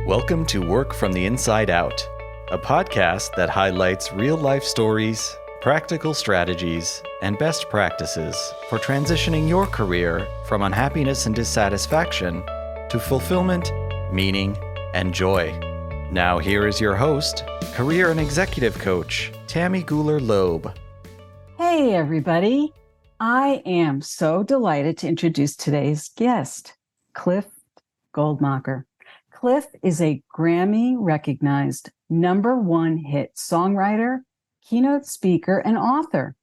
Welcome to Work from the Inside Out, a podcast that highlights real-life stories, practical strategies, and best practices for transitioning your career from unhappiness and dissatisfaction to fulfillment, meaning, and joy. Now here is your host, career and executive coach, Tammy Guler-Loeb. Hey everybody, I am so delighted to introduce today's guest, Cliff Goldmacher. Cliff is a Grammy-recognized #1 hit songwriter, keynote speaker, and author.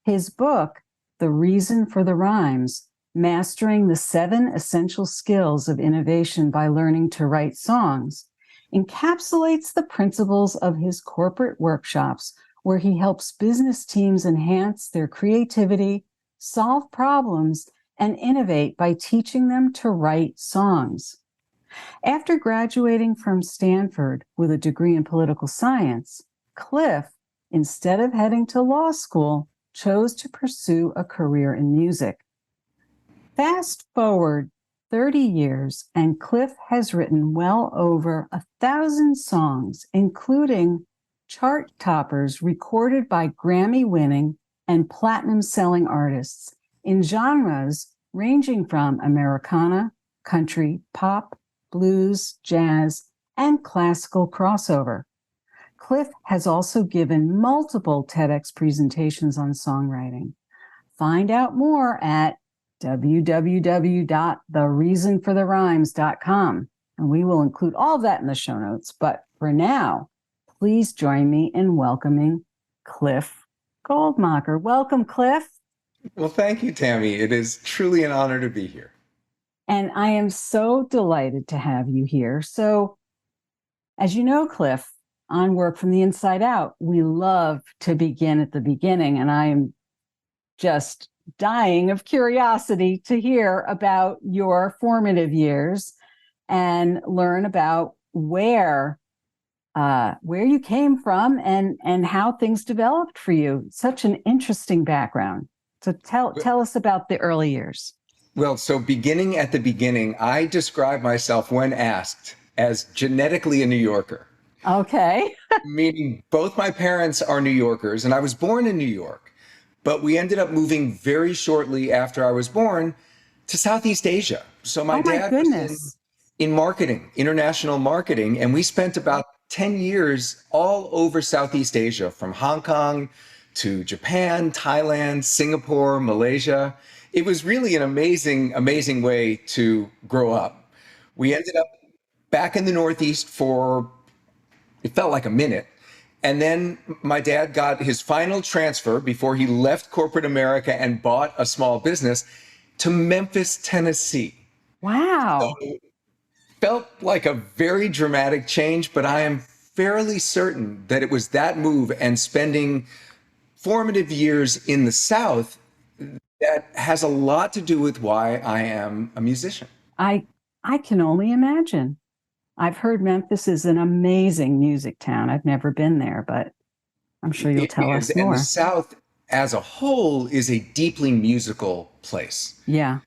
His book, The Reason for the Rhymes, Mastering the 7 Essential Skills of Innovation by Learning to Write Songs, encapsulates the principles of his corporate workshops where he helps business teams enhance their creativity, solve problems, and innovate by teaching them to write songs. After graduating from Stanford with a degree in political science, Cliff, instead of heading to law school, chose to pursue a career in music. Fast forward 30 years, and Cliff has written well over 1,000 songs, including chart toppers recorded by Grammy-winning and platinum-selling artists in genres ranging from Americana, country, pop, blues, jazz, and classical crossover. Cliff has also given multiple TEDx presentations on songwriting. Find out more at www.thereasonfortherhymes.com, and we will include all of that in the show notes. But for now, please join me in welcoming Cliff Goldmacher. Welcome, Cliff. Well, thank you, Tammy. It is truly an honor to be here. And I am so delighted to have you here. So, as you know, Cliff, on Work from the Inside Out, we love to begin at the beginning. And I am just dying of curiosity to hear about your formative years and learn about where you came from and how things developed for you. Such an interesting background. So tell us about the early years. Well, so beginning at the beginning, I describe myself when asked as genetically a New Yorker. Okay. Meaning both my parents are New Yorkers, and I was born in New York, but we ended up moving very shortly after I was born to Southeast Asia. So my dad was in marketing, international marketing, and we spent about 10 years all over Southeast Asia, from Hong Kong to Japan, Thailand, Singapore, Malaysia. It was really an amazing, amazing way to grow up. We ended up back in the Northeast for, it felt like a minute. And then my dad got his final transfer before he left corporate America and bought a small business to Memphis, Tennessee. Wow. So it felt like a very dramatic change, but I am fairly certain that it was that move and spending formative years in the South that has a lot to do with why I am a musician. I can only imagine. I've heard Memphis is an amazing music town. I've never been there, but I'm sure you'll tell us more. And the South as a whole is a deeply musical place. Yeah.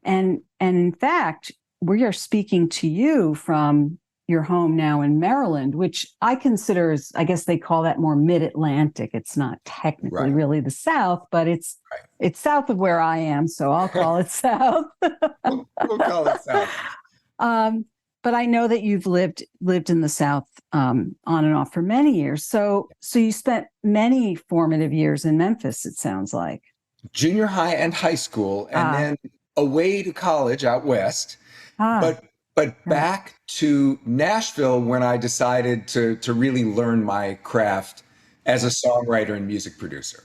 And in fact, we are speaking to you from your home now in Maryland, which I consider is, I guess they call that more mid-Atlantic. It's not technically really the South, but it's south of where I am, so I'll call it South. We'll call it South. But I know that you've lived in the South on and off for many years. So you spent many formative years in Memphis, it sounds like. Junior high and high school, and then away to college out west. But back to Nashville when I decided to really learn my craft as a songwriter and music producer.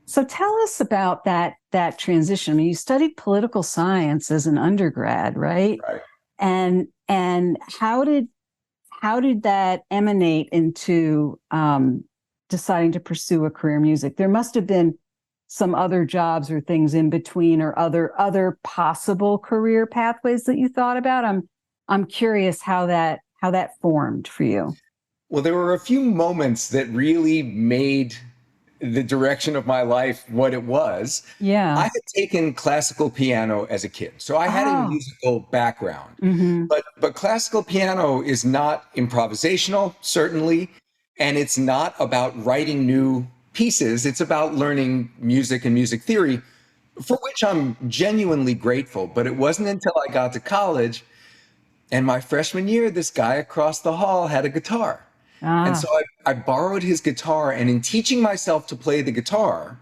So tell us about that transition. I mean, you studied political science as an undergrad, right? Right. And how did that emanate into deciding to pursue a career in music? There must have been some other jobs or things in between, or other possible career pathways that you thought about. I'm curious how that formed for you. Well, there were a few moments that really made the direction of my life what it was. Yeah. I had taken classical piano as a kid, so I had a musical background. But classical piano is not improvisational, certainly, and it's not about writing new pieces. It's about learning music and music theory, for which I'm genuinely grateful. But it wasn't until I got to college, and my freshman year, this guy across the hall had a guitar. And so I borrowed his guitar, and in teaching myself to play the guitar,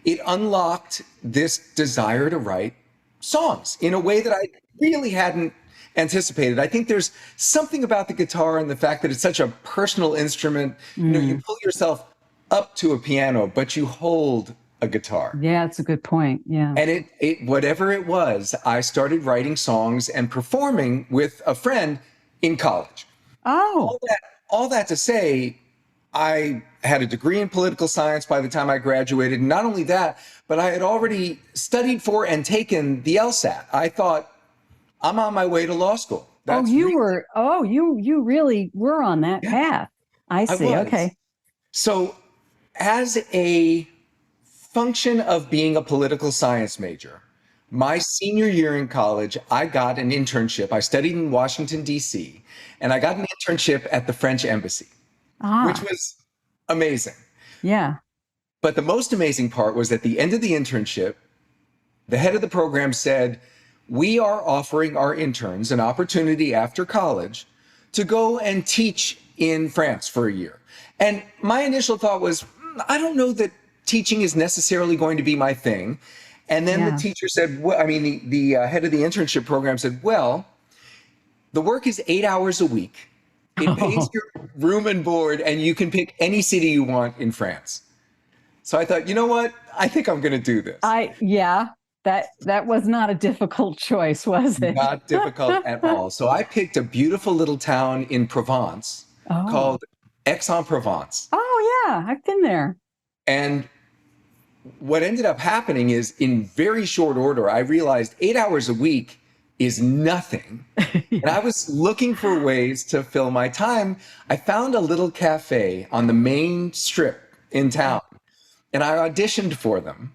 it unlocked this desire to write songs in a way that I really hadn't anticipated. I think there's something about the guitar and the fact that it's such a personal instrument. You know, you pull yourself up to a piano, but you hold a guitar. Yeah, that's a good point. Yeah. And it whatever it was, I started writing songs and performing with a friend in college. Oh. All that to say, I had a degree in political science by the time I graduated. And not only that, but I had already studied for and taken the LSAT. I thought, I'm on my way to law school. You really were on that path. I see. Okay. So as a function of being a political science major, my senior year in college, I got an internship. I studied in Washington, D.C., and I got an internship at the French embassy, which was amazing. Yeah. But the most amazing part was at the end of the internship, the head of the program said, we are offering our interns an opportunity after college to go and teach in France for a year. And my initial thought was, I don't know that teaching is necessarily going to be my thing. And then the teacher said, the head of the internship program said, well, the work is 8 hours a week. It pays your room and board, and you can pick any city you want in France. So I thought, you know what? I think I'm going to do this. That was not a difficult choice, was it? Not difficult at all. So I picked a beautiful little town in Provence called Aix-en-Provence. Oh, yeah. I've been there. And what ended up happening is, in very short order, I realized 8 hours a week is nothing. And I was looking for ways to fill my time. I found a little cafe on the main strip in town, and I auditioned for them.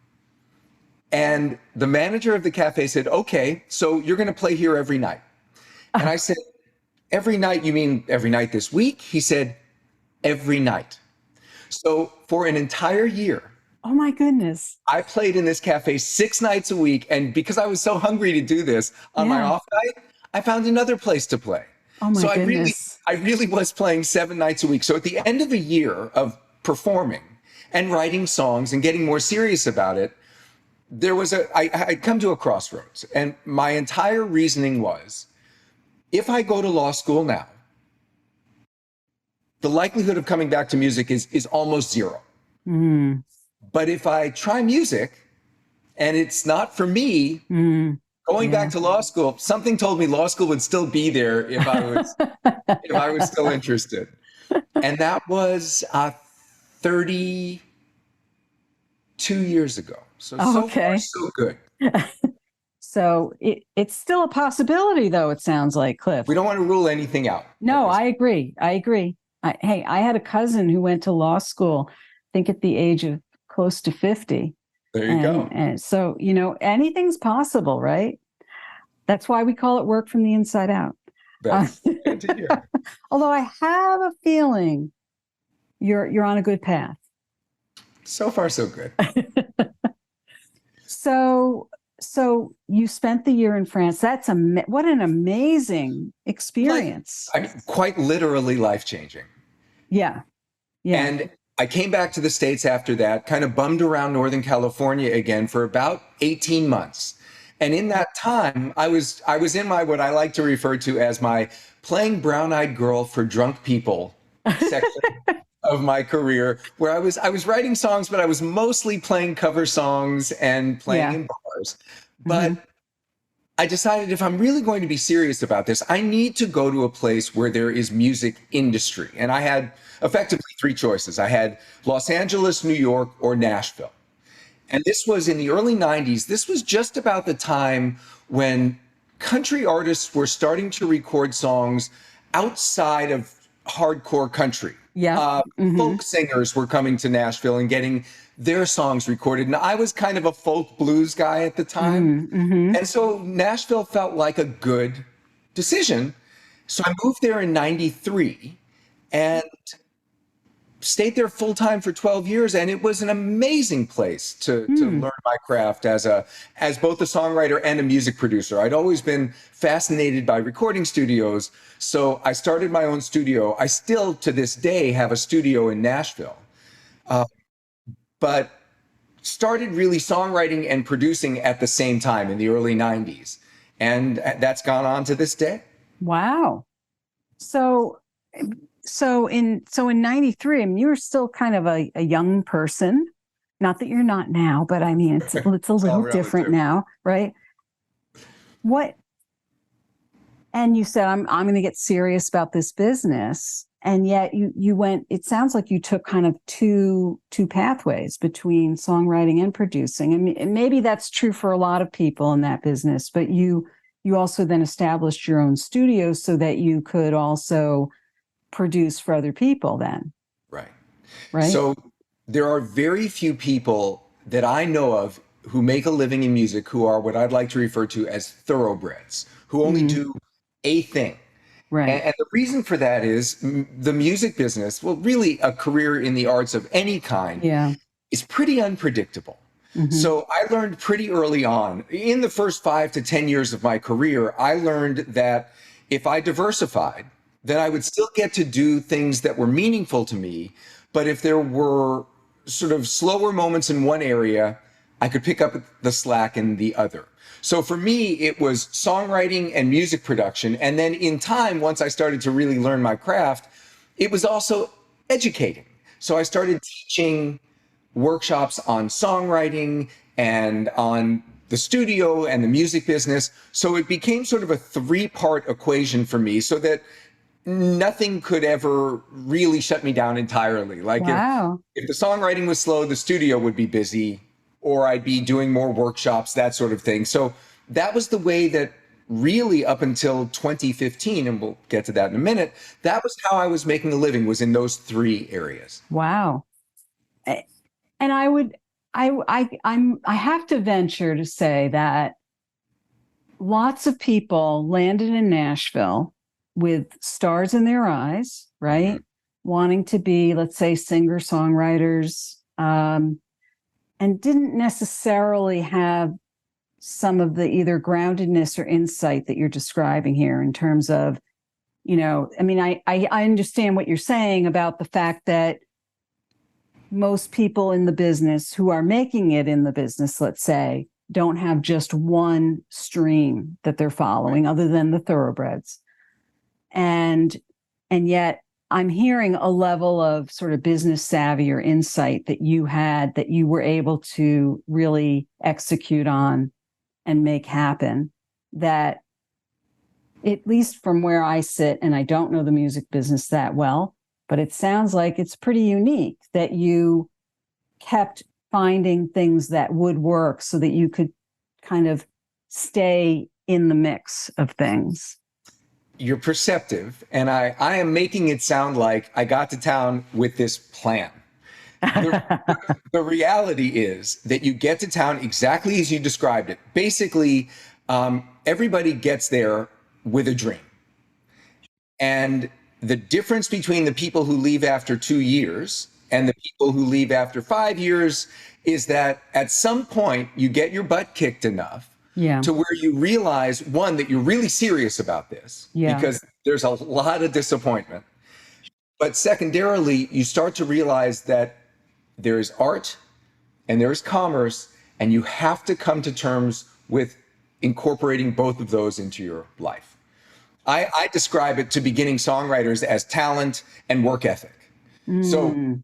And the manager of the cafe said, okay, so you're going to play here every night. And I said, every night? You mean every night this week? He said, every night. So for an entire year, oh my goodness, I played in this cafe 6 nights a week. And because I was so hungry to do this, on my off night, I found another place to play. Oh my goodness. I really was playing 7 nights a week. So at the end of a year of performing and writing songs and getting more serious about it, I'd come to a crossroads. And my entire reasoning was, if I go to law school now, the likelihood of coming back to music is almost zero. But if I try music and it's not for me, going back to law school, something told me law school would still be there if I was still interested. And that was 32 years ago. So far, so good. So it's still a possibility, though, it sounds like, Cliff. We don't want to rule anything out. No, I agree. I had a cousin who went to law school, I think at the age of close to 50. There you go. And so, anything's possible, right? That's why we call it work from the inside out. That's good to hear. Although I have a feeling you're on a good path. So far, so good. So you spent the year in France. That's what an amazing experience. Quite literally life-changing. Yeah. And I came back to the States after that, kind of bummed around Northern California again for about 18 months. And in that time, I was in what I like to refer to as my playing brown-eyed girl for drunk people section of my career, where I was writing songs, but I was mostly playing cover songs and playing in bars. But I decided, if I'm really going to be serious about this, I need to go to a place where there is music industry. And I had effectively 3 choices. I had Los Angeles, New York, or Nashville. And this was in the early 90s. This was just about the time when country artists were starting to record songs outside of hardcore country. Folk singers were coming to Nashville and getting their songs recorded. And I was kind of a folk blues guy at the time. And so Nashville felt like a good decision. So I moved there in 93 and stayed there full time for 12 years. And it was an amazing place to learn my craft as both a songwriter and a music producer. I'd always been fascinated by recording studios. So I started my own studio. I still to this day have a studio in Nashville, but started really songwriting and producing at the same time in the early 90s. And that's gone on to this day. Wow. So in 93, I mean, you were still kind of a young person. Not that you're not now, but I mean, it's a little different now, right? And you said, I'm going to get serious about this business. And yet you went, it sounds like you took kind of two pathways between songwriting and producing. I mean, and maybe that's true for a lot of people in that business, but you also then established your own studio so that you could also produce for other people then. Right. Right. So there are very few people that I know of who make a living in music who are what I'd like to refer to as thoroughbreds, who only do a thing. Right. And the reason for that is the music business, well, really a career in the arts of any kind, is pretty unpredictable. So I learned pretty early on, in the first 5 to 10 years of my career, I learned that if I diversified, then I would still get to do things that were meaningful to me. But if there were sort of slower moments in one area, I could pick up the slack in the other. So for me, it was songwriting and music production. And then in time, once I started to really learn my craft, it was also educating. So I started teaching workshops on songwriting and on the studio and the music business. So it became sort of a 3-part equation for me so that nothing could ever really shut me down entirely. Like if the songwriting was slow, the studio would be busy, or I'd be doing more workshops, that sort of thing. So that was the way that really up until 2015, and we'll get to that in a minute, that was how I was making a living, was in those 3 areas. Wow. And I have to venture to say that lots of people landed in Nashville with stars in their eyes, right? Wanting to be, let's say, singer-songwriters, and didn't necessarily have some of the either groundedness or insight that you're describing here in terms of, I mean, I understand what you're saying about the fact that most people in the business who are making it in the business, let's say, don't have just one stream that they're following other than the thoroughbreds. And yet I'm hearing a level of sort of business savvy or insight that you had that you were able to really execute on and make happen, that at least from where I sit, and I don't know the music business that well, but it sounds like it's pretty unique that you kept finding things that would work so that you could kind of stay in the mix of things. You're perceptive, and I am making it sound like I got to town with this plan. The reality is that you get to town exactly as you described it. Basically, everybody gets there with a dream. And the difference between the people who leave after 2 years and the people who leave after 5 years is that at some point you get your butt kicked enough to where you realize, one, that you're really serious about this because there's a lot of disappointment. But secondarily, you start to realize that there is art and there is commerce, and you have to come to terms with incorporating both of those into your life. I describe it to beginning songwriters as talent and work ethic. So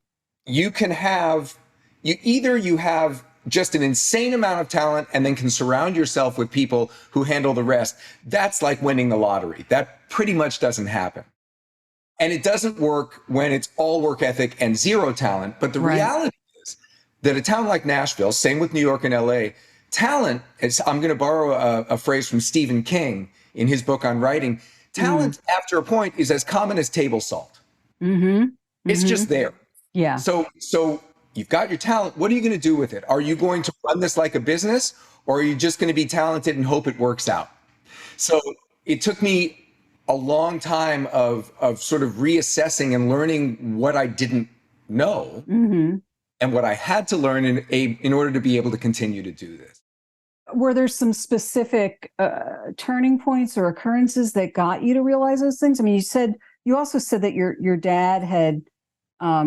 you can have, you have just an insane amount of talent and then can surround yourself with people who handle the rest. That's like winning the lottery. That pretty much doesn't happen. And it doesn't work when it's all work ethic and zero talent. But the reality is that a town like Nashville, same with New York and LA, talent is, I'm going to borrow a phrase from Stephen King in his book on writing, talent after a point is as common as table salt. It's just there. Yeah. So you've got your talent. What are you going to do with it? Are you going to run this like a business, or are you just going to be talented and hope it works out? So it took me a long time of sort of reassessing and learning what I didn't know and what I had to learn in order to be able to continue to do this. Were there some specific turning points or occurrences that got you to realize those things? I mean, you also said that your dad had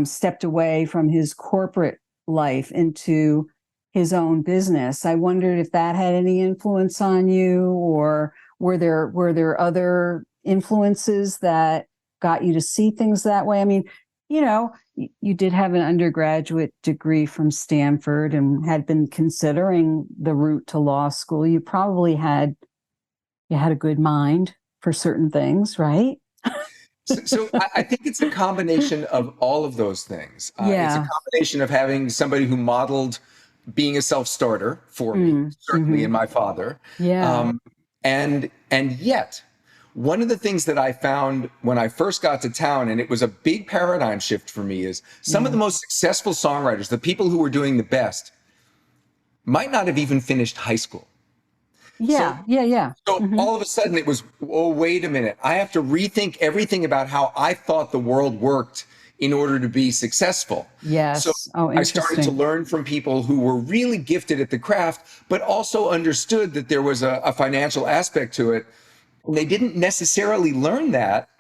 stepped away from his corporate life into his own business. I wondered if that had any influence on you, or were there other influences that got you to see things that way? I mean, you know, you did have an undergraduate degree from Stanford and had been considering the route to law school. You probably had a good mind for certain things, right? So I think it's a combination of all of those things. It's a combination of having somebody who modeled being a self-starter for me, certainly in my father. And yet, one of the things that I found when I first got to town, and it was a big paradigm shift for me, is some of the most successful songwriters, the people who were doing the best, might not have even finished high school. So all of a sudden it was, oh, wait a minute. I have to rethink everything about how I thought the world worked in order to be successful. So I started to learn from people who were really gifted at the craft, but also understood that there was a financial aspect to it. And they didn't necessarily learn that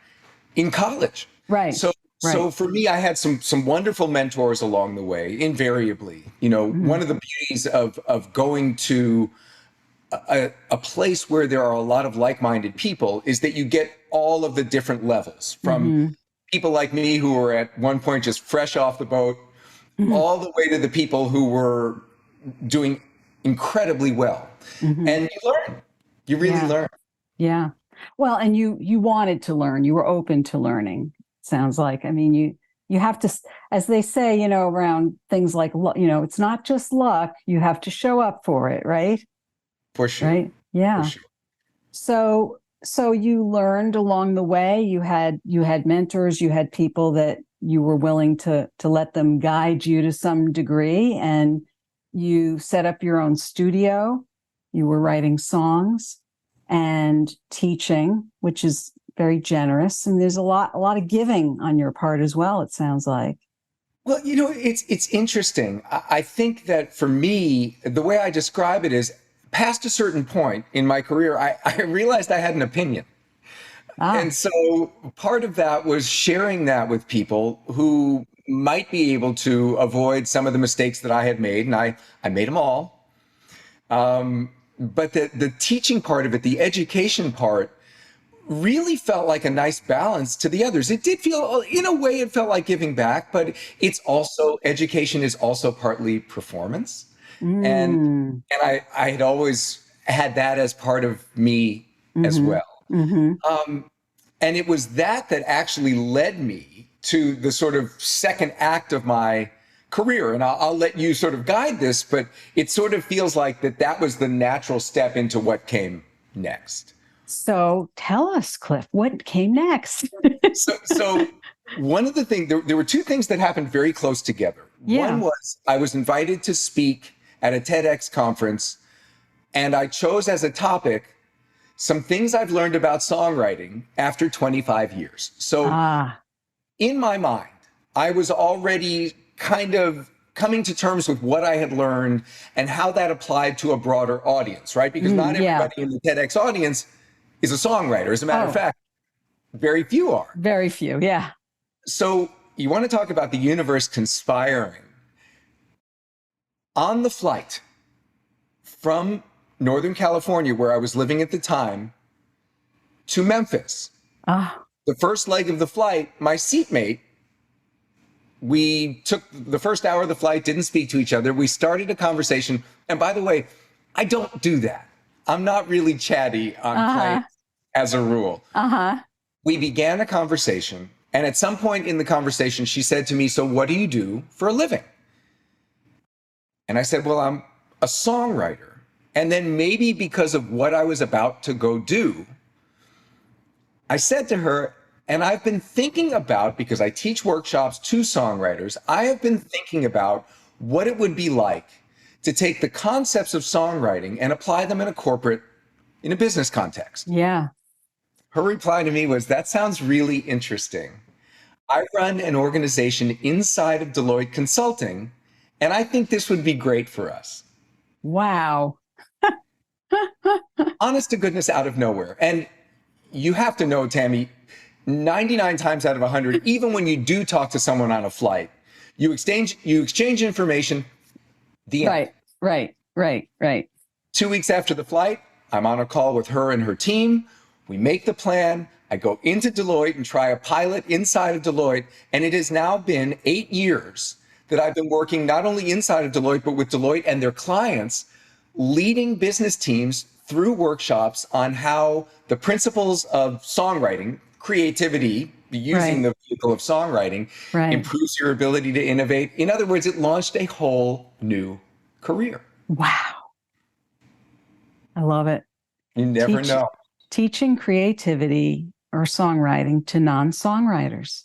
in college. So for me, I had some wonderful mentors along the way, invariably. You know, one of the beauties of going to a place where there are a lot of like-minded people is that you get all of the different levels, from people like me who were at one point just fresh off the boat, all the way to the people who were doing incredibly well. And you learn. You really learn. Yeah. Well, and you wanted to learn. You were open to learning, sounds like. I mean, you have to, as they say, you know, around things like, you know, it's not just luck. You have to show up for it, right? For sure. Right. Yeah. For sure. So you learned along the way. You had mentors. You had people that you were willing to let them guide you to some degree, and you set up your own studio. You were writing songs and teaching, which is very generous. And there's a lot of giving on your part as well, it sounds like. Well, you know, it's interesting. I think that for me, the way I describe it is, past a certain point in my career, I realized I had an opinion. And so part of that was sharing that with people who might be able to avoid some of the mistakes that I had made. And I made them all. But the teaching part of it, the education part, really felt like a nice balance to the others. It did feel, in a way, it felt like giving back, but it's also, education is also partly performance. And I had always had that as part of me as well. And it was that actually led me to the sort of second act of my career. And I'll let you sort of guide this, but it sort of feels like that was the natural step into what came next. So tell us, Cliff, what came next? So one of the things, there were two things that happened very close together. One was I was invited to speak at a TEDx conference, and I chose as a topic some things I've learned about songwriting after 25 years. So in my mind, I was already kind of coming to terms with what I had learned and how that applied to a broader audience, right? Because not everybody in the TEDx audience is a songwriter. As a matter of fact, very few are. Very few, yeah. So you want to talk about the universe conspiring. On the flight from Northern California, where I was living at the time, to Memphis, the first leg of the flight, my seatmate, we took the first hour of the flight, didn't speak to each other. We started a conversation. And by the way, I don't do that. I'm not really chatty on planes as a rule. We began a conversation. And at some point in the conversation, she said to me, "So what do you do for a living?" And I said, "Well, I'm a songwriter." And then maybe because of what I was about to go do, I said to her, And I've been thinking about, because I teach workshops to songwriters, I have been thinking about what it would be like to take the concepts of songwriting and apply them in a business context. Yeah. Her reply to me was, that sounds really interesting. I run an organization inside of Deloitte Consulting, and I think this would be great for us. Wow. Honest to goodness, out of nowhere. And you have to know, Tammy, 99 times out of 100, even when you do talk to someone on a flight, you exchange information, the end. Right. 2 weeks after the flight, I'm on a call with her and her team. We make the plan. I go into Deloitte and try a pilot inside of Deloitte. And it has now been 8 years that I've been working not only inside of Deloitte, but with Deloitte and their clients, leading business teams through workshops on how the principles of songwriting, creativity, using the vehicle of songwriting, improves your ability to innovate. In other words, it launched a whole new career. Wow. I love it. You never know. Teaching creativity or songwriting to non-songwriters.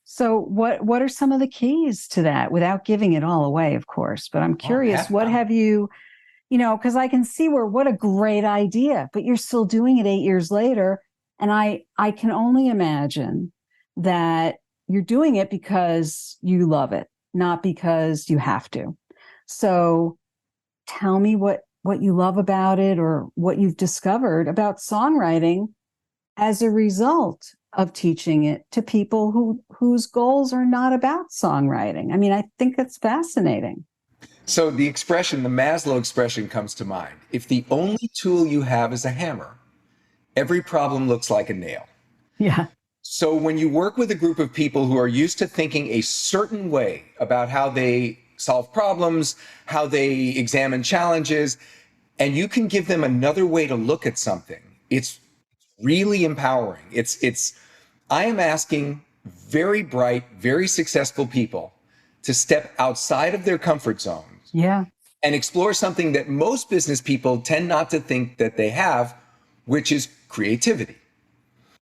So what are some of the keys to that, without giving it all away, of course? But I'm curious, what have you, because I can see what a great idea, but you're still doing it 8 years later. And I can only imagine that you're doing it because you love it, not because you have to. So tell me what you love about it, or what you've discovered about songwriting as a result of teaching it to people whose goals are not about songwriting. I mean, I think that's fascinating. So the Maslow expression comes to mind. If the only tool you have is a hammer, every problem looks like a nail. Yeah. So when you work with a group of people who are used to thinking a certain way about how they solve problems, how they examine challenges, and you can give them another way to look at something, it's really empowering. I am asking very bright, very successful people to step outside of their comfort zones. Yeah. And explore something that most business people tend not to think that they have, which is creativity.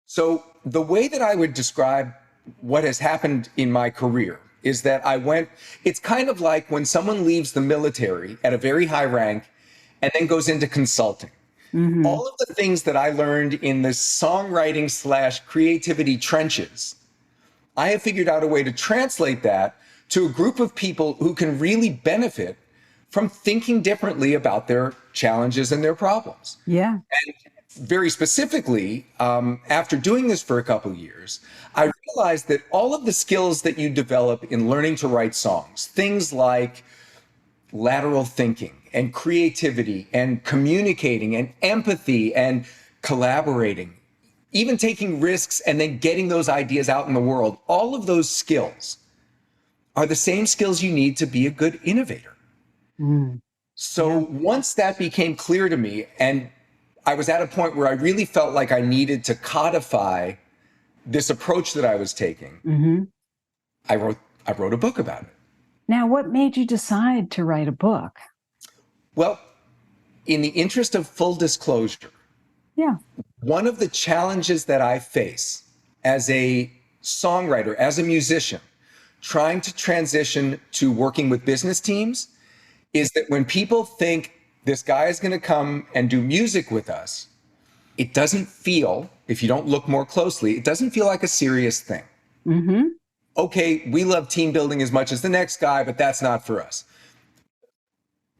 So the way that I would describe what has happened in my career is that it's kind of like when someone leaves the military at a very high rank and then goes into consulting. Mm-hmm. All of the things that I learned in the songwriting / creativity trenches, I have figured out a way to translate that to a group of people who can really benefit from thinking differently about their challenges and their problems. Yeah. And very specifically, after doing this for a couple of years, I realized that all of the skills that you develop in learning to write songs, things like lateral thinking and creativity and communicating and empathy and collaborating, even taking risks and then getting those ideas out in the world, all of those skills are the same skills you need to be a good innovator. So once that became clear to me, and I was at a point where I really felt like I needed to codify this approach that I was taking, I wrote a book about it. Now, what made you decide to write a book? Well, in the interest of full disclosure, one of the challenges that I face as a songwriter, as a musician, trying to transition to working with business teams, is that when people think this guy is going to come and do music with us, it doesn't feel, if you don't look more closely, it doesn't feel like a serious thing. Okay, we love team building as much as the next guy, but that's not for us.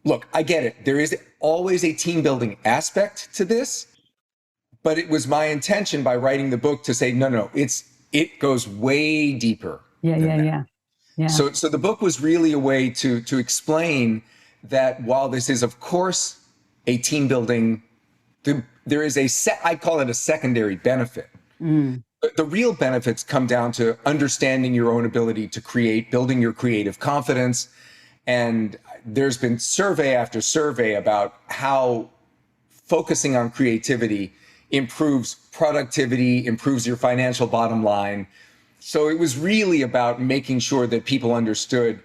Look, I get it. There is always a team building aspect to this, but it was my intention by writing the book to say, no, it goes way deeper. Yeah. So the book was really a way to explain that while this is, of course, a team building, there is I call it a secondary benefit. But the real benefits come down to understanding your own ability to create, building your creative confidence. And there's been survey after survey about how focusing on creativity improves productivity, improves your financial bottom line. So it was really about making sure that people understood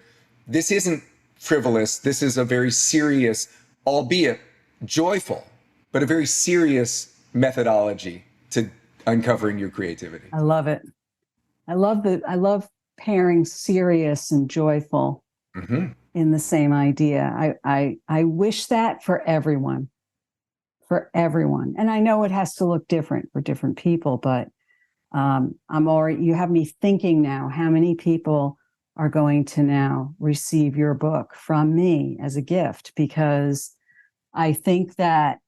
this isn't frivolous. This is a very serious, albeit joyful, but a very serious methodology to uncovering your creativity. I love it. I love pairing serious and joyful in the same idea. I wish that for everyone. And I know it has to look different for different people, but you have me thinking now, how many people are going to now receive your book from me as a gift? Because I think that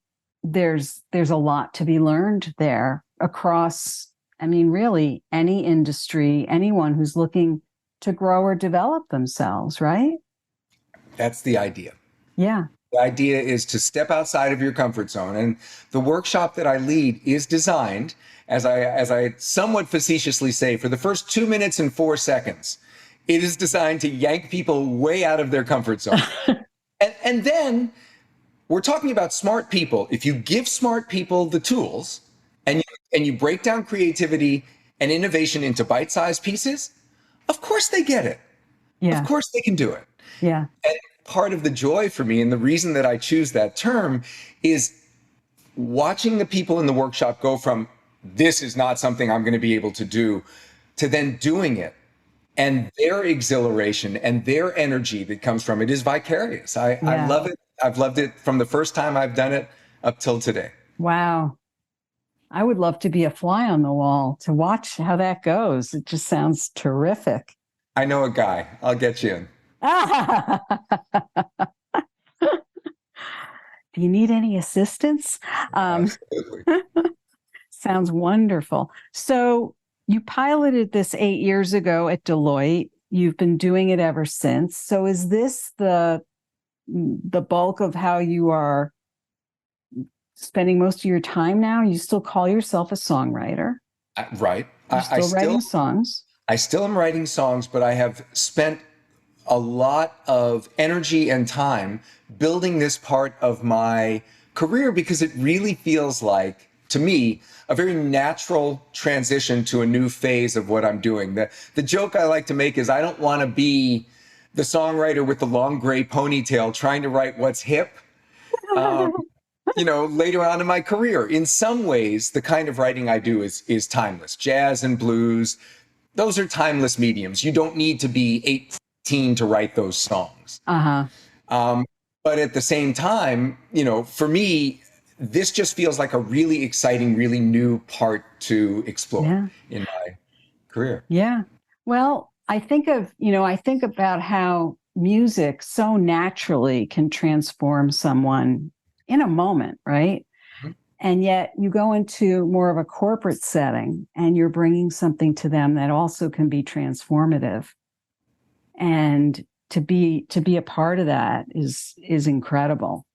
there's a lot to be learned there across, really any industry, anyone who's looking to grow or develop themselves, right? That's the idea. Yeah. The idea is to step outside of your comfort zone. And the workshop that I lead is designed, as I somewhat facetiously say, for the first 2 minutes and 4 seconds, it is designed to yank people way out of their comfort zone. and then we're talking about smart people. If you give smart people the tools and you break down creativity and innovation into bite-sized pieces, of course they get it. Yeah. Of course they can do it. Yeah. And part of the joy for me, and the reason that I choose that term, is watching the people in the workshop go from, this is not something I'm going to be able to do, to then doing it. And their exhilaration and their energy that comes from it is vicarious. I love it. I've loved it from the first time I've done it up till today. Wow. I would love to be a fly on the wall to watch how that goes. It just sounds terrific. I know a guy. I'll get you in. Do you need any assistance? Absolutely. Sounds wonderful. So you piloted this 8 years ago at Deloitte. You've been doing it ever since. So is this the bulk of how you are spending most of your time now? You still call yourself a songwriter? Right. You're still writing songs? I still am writing songs, but I have spent a lot of energy and time building this part of my career because it really feels like, to me, a very natural transition to a new phase of what I'm doing. The joke I like to make is I don't want to be the songwriter with the long gray ponytail trying to write what's hip, later on in my career. In some ways, the kind of writing I do is timeless. Jazz and blues, those are timeless mediums. You don't need to be 18 to write those songs. But at the same time, for me, this just feels like a really exciting, really new part to explore in my career. Yeah. Well, I think about how music so naturally can transform someone in a moment, right? Mm-hmm. And yet you go into more of a corporate setting and you're bringing something to them that also can be transformative. And to be a part of that is incredible.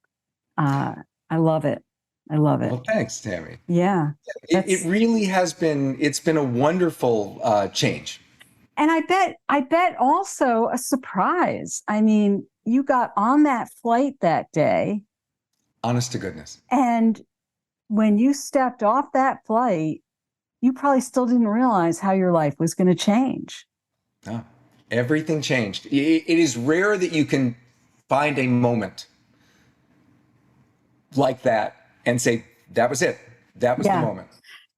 I love it. Well, thanks, Tammy. Yeah. It really has been, it's been a wonderful change. And I bet also a surprise. I mean, you got on that flight that day. Honest to goodness. And when you stepped off that flight, you probably still didn't realize how your life was going to change. No, everything changed. It is rare that you can find a moment like that and say, that was it. That was the moment.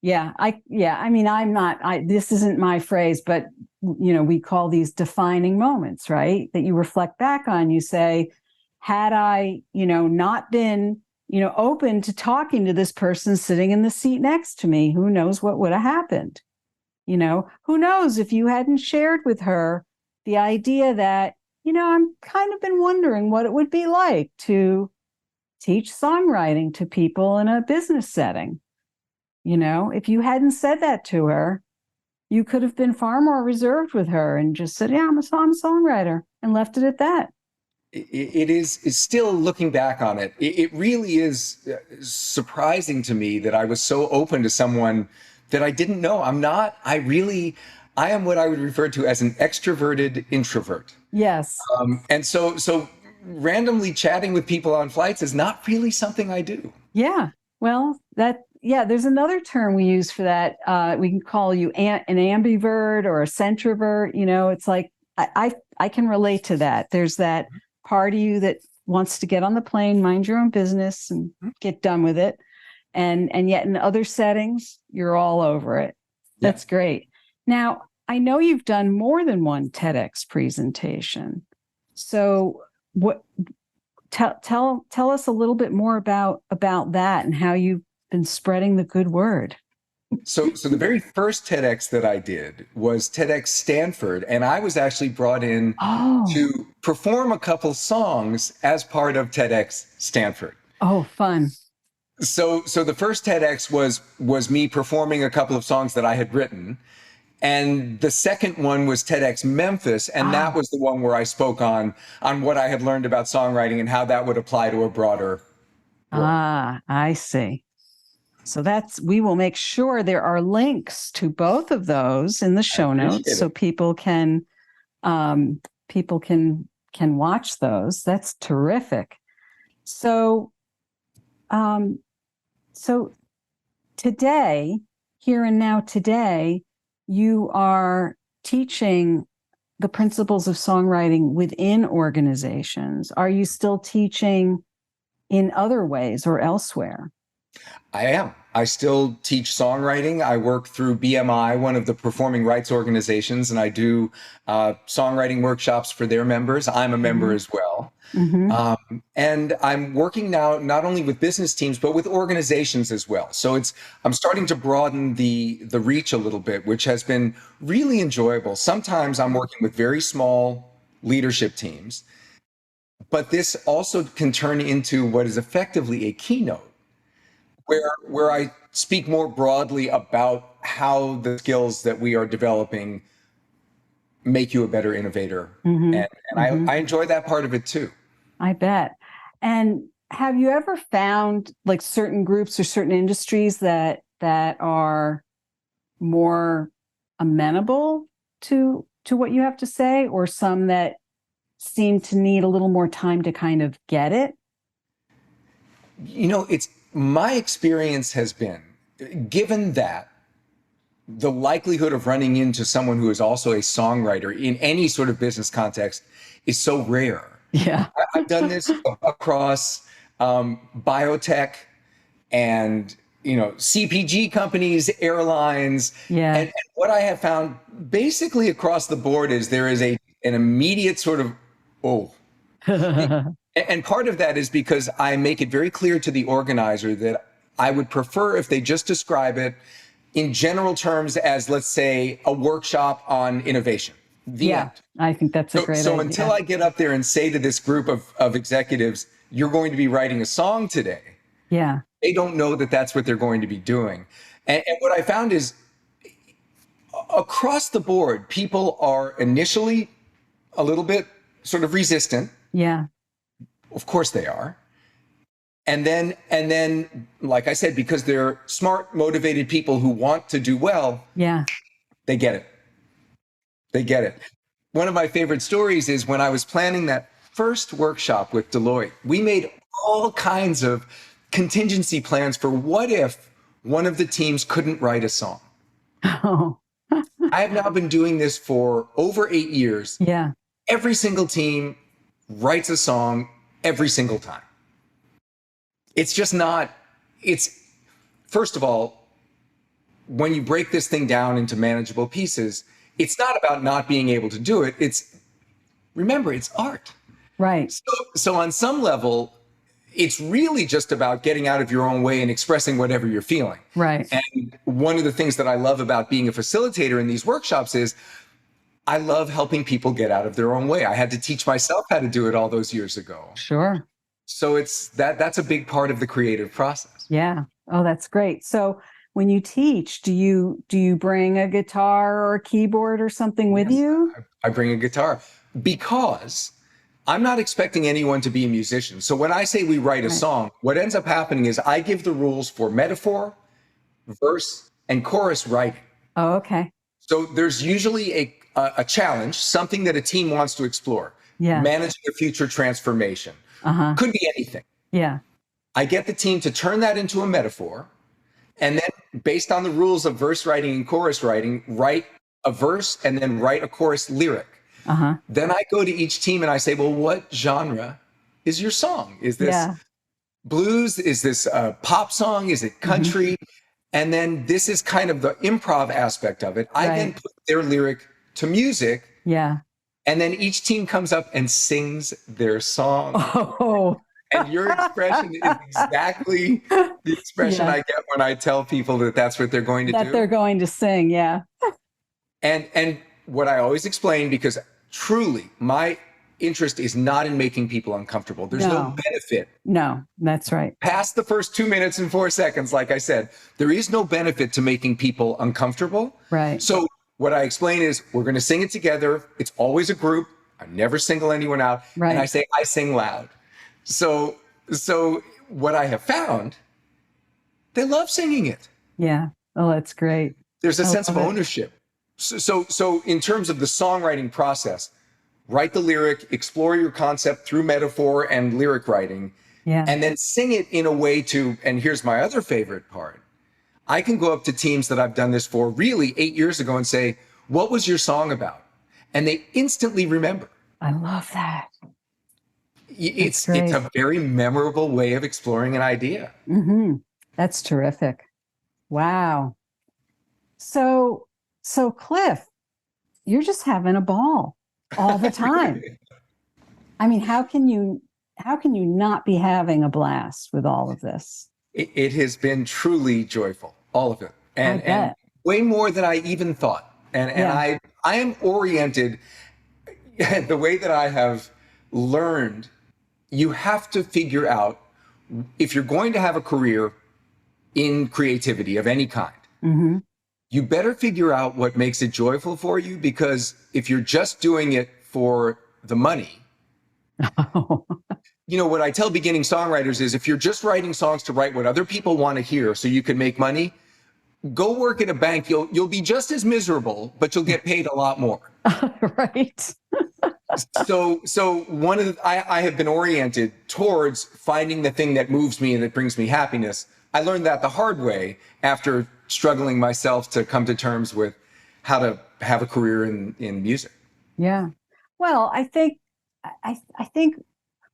Yeah. I mean, this isn't my phrase, but we call these defining moments, right? That you reflect back on, you say, had I, not been, open to talking to this person sitting in the seat next to me, who knows what would have happened? Who knows if you hadn't shared with her the idea that, I'm kind of been wondering what it would be like to teach songwriting to people in a business setting. If you hadn't said that to her, you could have been far more reserved with her and just said, yeah, I'm a songwriter, and left it at that. It is still, looking back on it, it really is surprising to me that I was so open to someone that I didn't know. I am what I would refer to as an extroverted introvert. Yes. And so randomly chatting with people on flights is not really something I do. Yeah. Well, there's another term we use for that. We can call you an ambivert or a centrovert. It's like, I can relate to that. There's that part of you that wants to get on the plane, mind your own business and get done with it. and yet in other settings, you're all over it. That's great. Now, I know you've done more than one TEDx presentation. So tell us a little bit more about that and how you've been spreading the good word. So the very first TEDx that I did was TEDx Stanford, and I was actually brought in to perform a couple songs as part of TEDx Stanford. Oh, fun. So the first TEDx was me performing a couple of songs that I had written. And the second one was TEDx Memphis, and that was the one where I spoke on what I had learned about songwriting and how that would apply to a broader world. I see. So we will make sure there are links to both of those in the show notes so people can watch those. That's terrific. So today, here and now today, you are teaching the principles of songwriting within organizations. Are you still teaching in other ways or elsewhere? I am. I still teach songwriting. I work through BMI, one of the performing rights organizations, and I do songwriting workshops for their members. I'm a member as well. And I'm working now not only with business teams, but with organizations as well. So I'm starting to broaden the reach a little bit, which has been really enjoyable. Sometimes I'm working with very small leadership teams, but this also can turn into what is effectively a keynote, where I speak more broadly about how the skills that we are developing make you a better innovator. And I enjoy that part of it too. I bet. And have you ever found like certain groups or certain industries that are more amenable to what you have to say, or some that seem to need a little more time to kind of get it? My experience has been, given that the likelihood of running into someone who is also a songwriter in any sort of business context is so rare. Yeah. I've done this across biotech and, CPG companies, airlines. Yeah. And what I have found basically across the board is there is an immediate sort of, And part of that is because I make it very clear to the organizer that I would prefer if they just describe it in general terms as, let's say, a workshop on innovation. The end. I think that's a great idea. So until I get up there and say to this group of executives, you're going to be writing a song today, they don't know that that's what they're going to be doing. And what I found is across the board, people are initially a little bit sort of resistant. Yeah. Of course they are. And then, like I said, because they're smart, motivated people who want to do well, they get it. They get it. One of my favorite stories is when I was planning that first workshop with Deloitte, we made all kinds of contingency plans for what if one of the teams couldn't write a song. I have now been doing this for over 8 years. Yeah. Every single team writes a song every single time. It's just not, first of all, when you break this thing down into manageable pieces, it's not about not being able to do it. Remember, it's art. Right. So on some level, it's really just about getting out of your own way and expressing whatever you're feeling. Right. And one of the things that I love about being a facilitator in these workshops is I love helping people get out of their own way. I had to teach myself how to do it all those years ago. Sure. So that's a big part of the creative process. Yeah. Oh, that's great. So when you teach, do you bring a guitar or a keyboard or something with you? I bring a guitar because I'm not expecting anyone to be a musician. So when I say we write a song, what ends up happening is I give the rules for metaphor, verse, and chorus writing. Oh, okay. So there's usually a challenge, something that a team wants to explore. Yeah. Managing a future transformation. Could be anything. Yeah. I get the team to turn that into a metaphor. And then based on the rules of verse writing and chorus writing, write a verse and then write a chorus lyric. Then I go to each team and I say, well, what genre is your song? Is this blues? Is this a pop song? Is it country? And then this is kind of the improv aspect of it. I then put their lyric to music. Yeah. And then each team comes up and sings their song. Oh. And your expression is exactly the expression I get when I tell people that that's what they're going to do. That they're going to sing, yeah. And what I always explain, because truly my interest is not in making people uncomfortable. There's no benefit. No, that's right. Past the first 2 minutes and 4 seconds, like I said, there is no benefit to making people uncomfortable. Right. So what I explain is we're going to sing it together. It's always a group. I never single anyone out. Right. And I say, I sing loud. So what I have found, they love singing it. Yeah. Oh, that's great. There's a sense of ownership. So in terms of the songwriting process, write the lyric, explore your concept through metaphor and lyric writing, and then sing it in a way to, and here's my other favorite part. I can go up to teams that I've done this for really 8 years ago and say, what was your song about? And they instantly remember. I love that. It's a very memorable way of exploring an idea. Mm-hmm. That's terrific. Wow. So Cliff, you're just having a ball all the time. I mean, how can you not be having a blast with all of this? It has been truly joyful, all of it. And way more than I even thought. And I am oriented the way that I have learned. You have to figure out if you're going to have a career in creativity of any kind, you better figure out what makes it joyful for you, because if you're just doing it for the money, you know, what I tell beginning songwriters is if you're just writing songs to write what other people want to hear so you can make money, go work at a bank. You'll be just as miserable, but you'll get paid a lot more. Right. So one of I have been oriented towards finding the thing that moves me and that brings me happiness. I learned that the hard way after struggling myself to come to terms with how to have a career in music. Yeah. Well, I think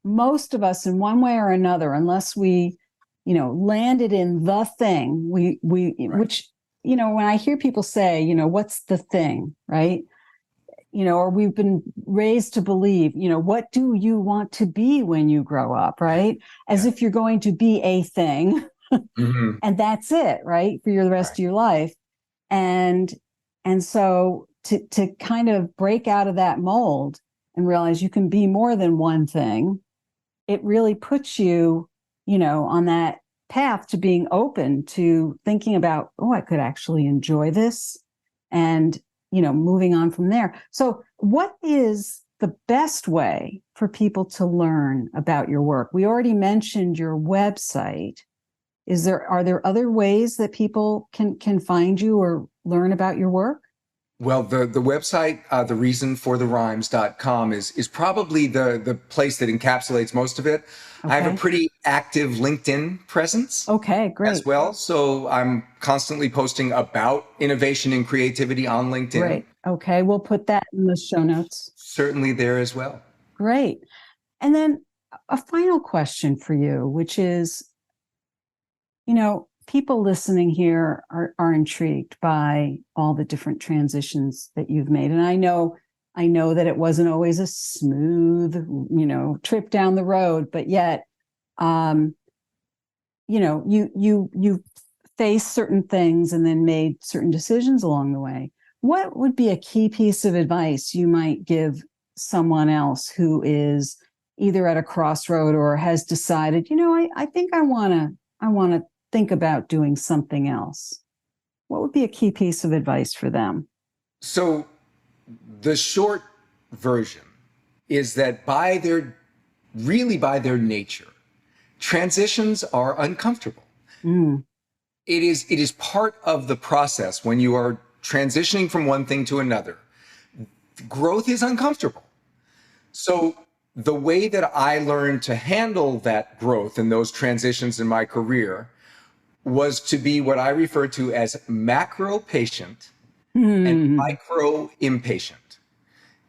most of us in one way or another, unless we, landed in the thing, which, when I hear people say, what's the thing, right? Or we've been raised to believe, what do you want to be when you grow up, right? As if you're going to be a thing and that's it, right? For the rest of your life. And so to kind of break out of that mold and realize you can be more than one thing, it really puts you, on that path to being open to thinking about, I could actually enjoy this, and moving on from there. So what is the best way for people to learn about your work? We already mentioned your website. Are there other ways that people can find you or learn about your work? Well, the website, thereasonfortherhymes.com is probably the place that encapsulates most of it. Okay. I have a pretty active LinkedIn presence. Okay, great. As well. So I'm constantly posting about innovation and creativity on LinkedIn. Great. Okay, we'll put that in the show notes. Certainly there as well. Great. And then a final question for you, which is, people listening here are intrigued by all the different transitions that you've made. And I know that it wasn't always a smooth, trip down the road, but yet, you faced certain things and then made certain decisions along the way. What would be a key piece of advice you might give someone else who is either at a crossroad or has decided, I think I want to think about doing something else? What would be a key piece of advice for them? So the short version is that by their nature, transitions are uncomfortable. It is part of the process when you are transitioning from one thing to another. Growth is uncomfortable. So the way that I learned to handle that growth and those transitions in my career was to be what I refer to as macro patient and micro impatient.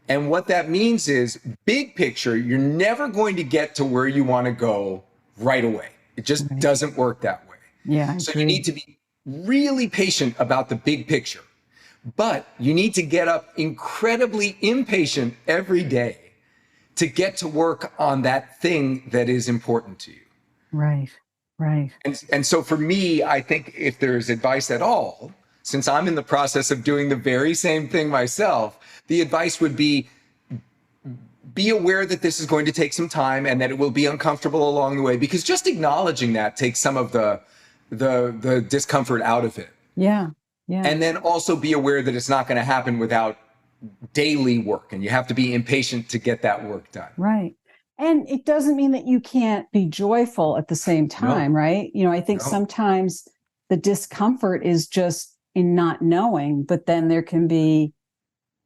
And what that means is, big picture, you're never going to get to where you want to go right away. It just doesn't work that way. Yeah. So you need to be really patient about the big picture, but you need to get up incredibly impatient every day to get to work on that thing that is important to you. Right. Right. And so for me, I think if there's advice at all, since I'm in the process of doing the very same thing myself, the advice would be aware that this is going to take some time and that it will be uncomfortable along the way, because just acknowledging that takes some of the discomfort out of it. Yeah. Yeah. And then also be aware that it's not going to happen without daily work, and you have to be impatient to get that work done. Right. And it doesn't mean that you can't be joyful at the same time, right? I think sometimes the discomfort is just in not knowing, but then there can be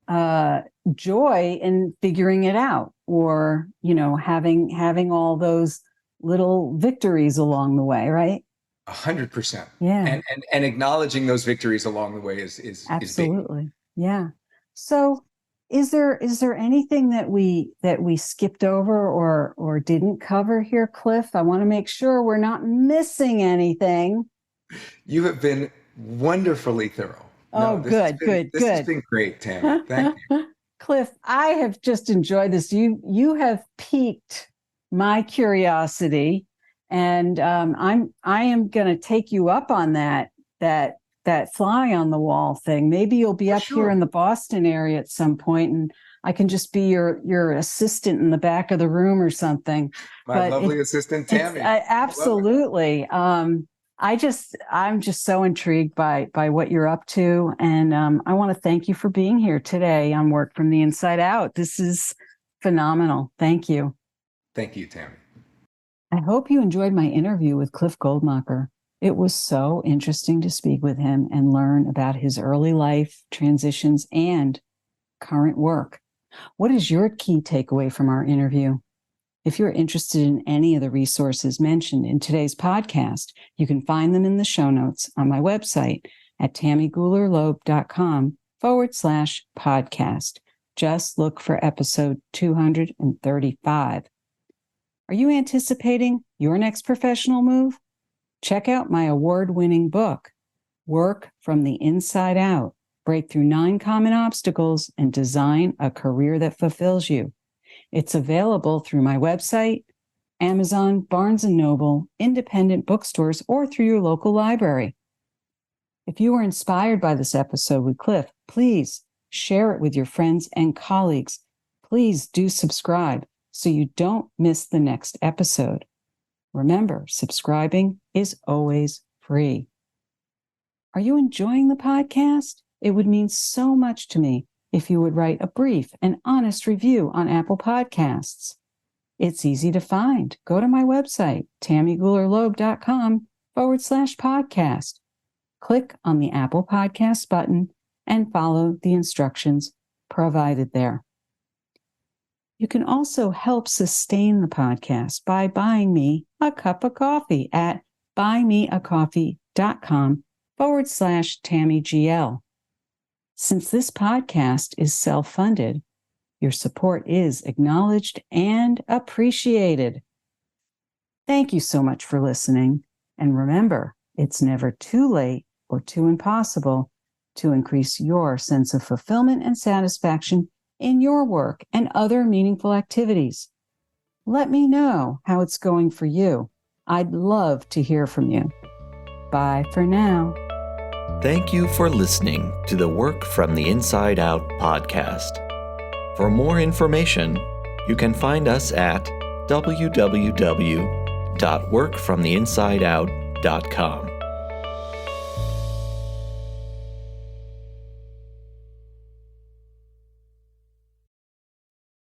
joy in figuring it out, or, having all those little victories along the way, right? 100%. Yeah. And acknowledging those victories along the way is absolutely big. Yeah. So is there anything that we skipped over or didn't cover here, Cliff? I want to make sure we're not missing anything. You have been wonderfully thorough. Good. This has been great, Tammy. Thank you. Cliff, I have just enjoyed this. You have piqued my curiosity, and I am going to take you up on that fly on the wall thing. Maybe you'll be up here in the Boston area at some point, and I can just be your assistant in the back of the room or something. My lovely assistant, Tammy. Absolutely. I'm just so intrigued by what you're up to. And I want to thank you for being here today on Work from the Inside Out. This is phenomenal. Thank you. Thank you, Tammy. I hope you enjoyed my interview with Cliff Goldmacher. It was so interesting to speak with him and learn about his early life, transitions, and current work. What is your key takeaway from our interview? If you're interested in any of the resources mentioned in today's podcast, you can find them in the show notes on my website at tammygulerloeb.com/podcast. Just look for episode 235. Are you anticipating your next professional move? Check out my award-winning book, Work from the Inside Out: Break Through 9 Common Obstacles and Design a Career That Fulfills You. It's available through my website, Amazon, Barnes & Noble, independent bookstores, or through your local library. If you were inspired by this episode with Cliff, please share it with your friends and colleagues. Please do subscribe so you don't miss the next episode. Remember, subscribing is always free. Are you enjoying the podcast? It would mean so much to me if you would write a brief and honest review on Apple Podcasts. It's easy to find. Go to my website, tammygulerloeb.com/podcast. Click on the Apple Podcasts button and follow the instructions provided there. You can also help sustain the podcast by buying me a cup of coffee at buymeacoffee.com/TammyGL. Since this podcast is self-funded, your support is acknowledged and appreciated. Thank you so much for listening. And remember, it's never too late or too impossible to increase your sense of fulfillment and satisfaction in your work and other meaningful activities. Let me know how it's going for you. I'd love to hear from you. Bye for now. Thank you for listening to the Work from the Inside Out podcast. For more information, you can find us at www.workfromtheinsideout.com.